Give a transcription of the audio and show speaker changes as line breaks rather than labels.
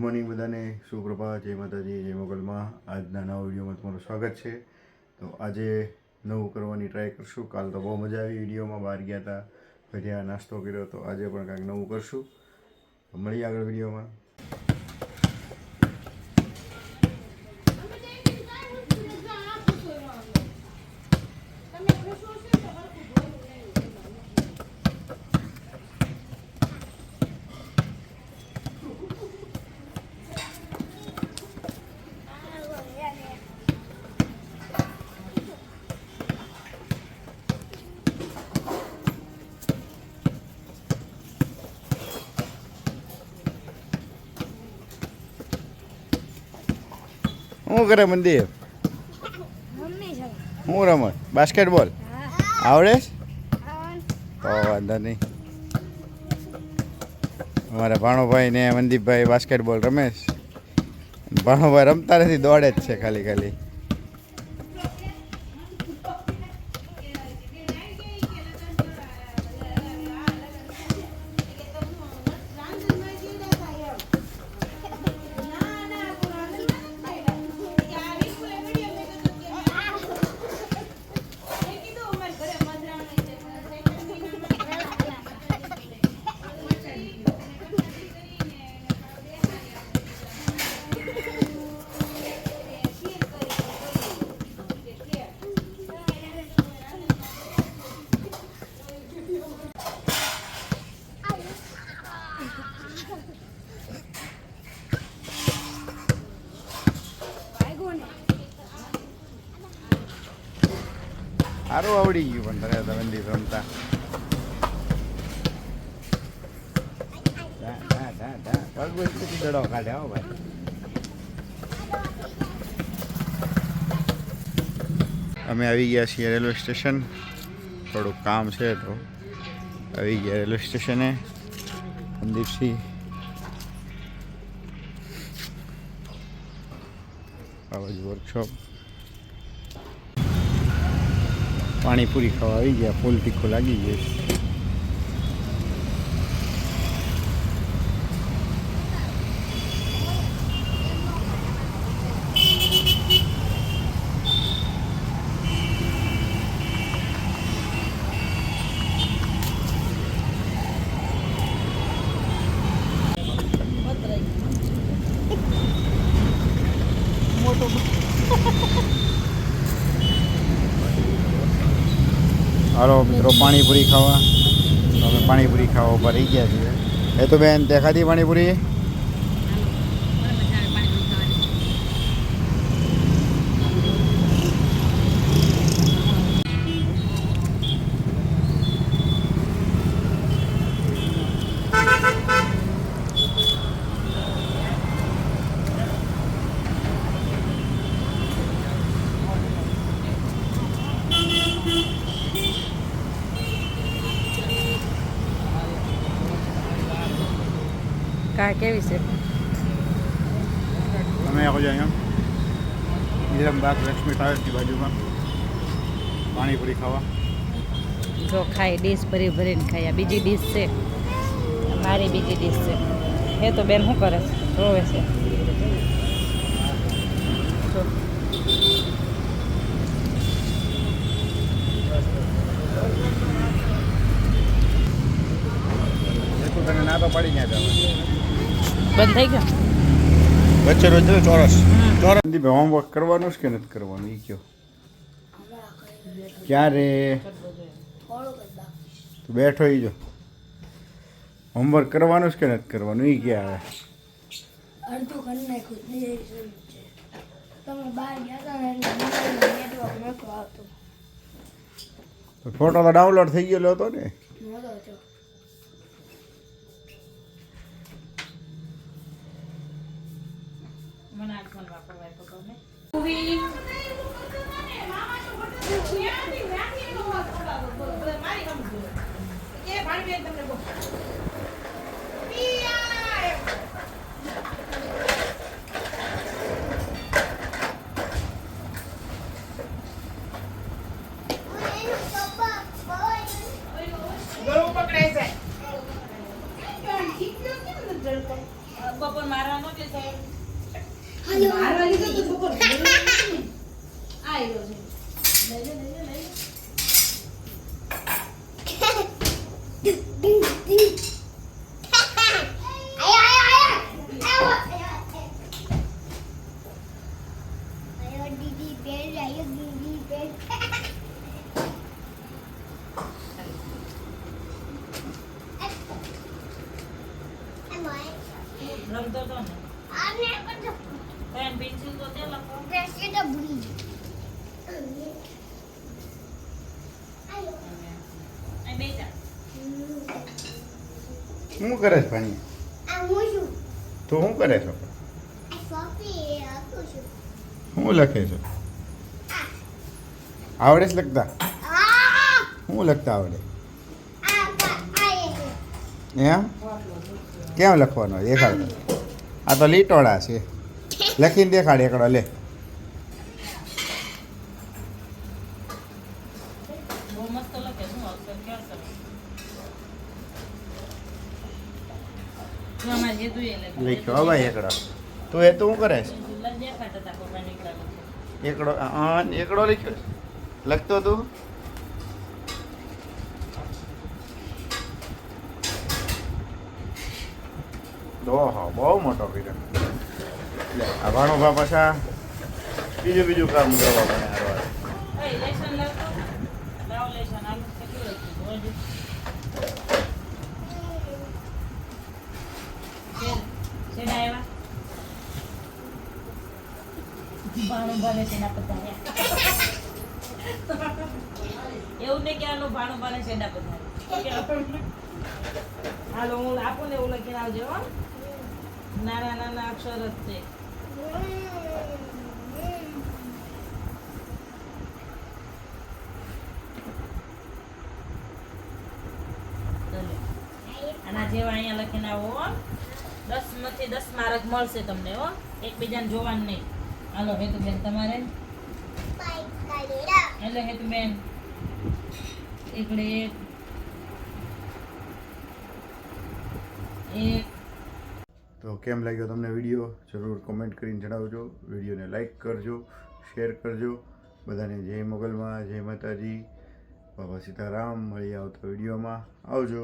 Morning બધાને, સુપ્રભાત, જય માતાજી, જય મોગલમાં. આજના નવા વિડીયોમાં તમારું સ્વાગત છે. તો આજે નવું કરવાની ટ્રાય કરશું. કાલ તો બહુ મજા આવી વિડીયોમાં, બહાર ગયા હતા, ભજીયા નાસ્તો કર્યો. તો આજે પણ કાંઈક નવું કરશું. તો મળીએ આગળ વિડીયોમાં. શું કરે મંદિર? હું રમત બાસ્કેટબોલ આવડે? તો વાંધો નહીં. અમારા ભાણોભાઈ ને મનદીપભાઈ બાસ્કેટબોલ રમે છે. ભાણોભાઈ રમતા નથી, દોડે જ છે ખાલી. સારું આવડી ગયું પણ તને મંદિર રમતા. દડો કાઢે હો ભાઈ. અમે આવી ગયા છીએ રેલવે સ્ટેશન. થોડુંક કામ છે તો આવી ગયા રેલવે સ્ટેશને. મનદીપસિંહ આ બાજુ વર્કશોપ. પાણીપુરી ખાવા આવી ગયા. ફૂલ તીખું લાગી ગયું. હાલો મિત્રો, પાણીપુરી ખાવા. અમે પાણીપુરી ખાવા ઉપર રહી ગયા છીએ. એ તો બેન તે ખાધી પાણીપુરી?
કા કેવી છે?
અમે આવો જાય અહીંયા નિરમબાગ લક્ષ્મી ટાવર્સની બાજુમાં પાણીપુરી ખાવા.
જો ખાઈ ડીશ ભરીને ખાઈ. આ બીજી ડીશ છે, મારી બીજી ડીશ છે. એ તો બેન શું કરે છે? રોવે છે.
તને ના તો પડી ગયા
બંધ થઈ ગયો.
વચ્ચે રોજ ચોરસ હોમવર્ક કરવાનું છે કે નથી કરવાનું એ કયો? ક્યારે તું બેઠો ઈ જો હોમવર્ક કરવાનું છે કે નથી કરવાનું એ ક્યાં આવે?
અડધું કરી નાખ્યું. તમે બહાર ગયા હતા ને નેટવર્ક નહોતું આવતું.
ફોટો તો ડાઉનલોડ થઈ ગયેલો હતો ને?
નહોતો.
બપોર મારવાનો કે મારવા લીધો તો છોકરો આવ્યો છે. લઈ લે, લઈ લે, લઈ લે.
Ding, ding. Ayo, Didi Ben, ayo Didi Ben.
રમતો તો ને
Aneh apa
પેન પેન્સિલ તો તે લખો.
Presnya beli. Ayo.
અહીં બેટા
શું કરે છે ભાઈ?
Aku છું.
તું શું કરે છો?
Sophie, aku છું.
શું લખે છો? આવડે છે લખતા?
Ah!
શું લખતા આવડે?
Apa? Ayo.
એમ કેમ લખવાનો દેખાડ. આ તો લીટોડા છે. લખીને દેખાડ એકડો લે.
બહુ મસ્ત લખે. શું અક્ષર કે અક્ષર? જો અમારે હેતુ એ લખે.
લખ્યો હો ભાઈ એકડો. તું એ તું શું કરે છે?
પેન્સિલ જ દેખાડતા હતા પપ્પા નીકળ્યા પછી.
એકડો એકડો લખ્યો છે. લખતો તું? ઓહો બહુ મોટો કર્યો. લે આ ભાણુભા પાછા બીજું કામ કરવા મને હારવા.
એ લેશન લખો. લાવ લેશન આલુ કેટલું લખ્યું જોજો. શેડા આવ્યા. ભાણું ભલે શેડા પધાર્યા. એવું નહીં કે આનું ભાણું ભલે શેડા પધાર્યા. હાલો હું આપું ને એવું લખીને આવજો હો. નાના નાના અક્ષર જ છે. આના જેવા અહીંયા લખીને આવો હો. 10 માંથી 10 માર્ક મળશે તમને હો. એકબીજાને જોવાનું નહીં. હાલો હેતુબેન તમારે એટલે હેતુબેન એકડે એક.
તો કેમ લાગ્યો તમને વિડીયો જરૂર કોમેન્ટ કરીને જણાવજો. વિડીયોને લાઈક કરજો, શેર કરજો. બધાને જય મોગલમાં, જય માતાજી, બાબા સીતારામ. મળી આવતો વિડીયોમાં આવજો.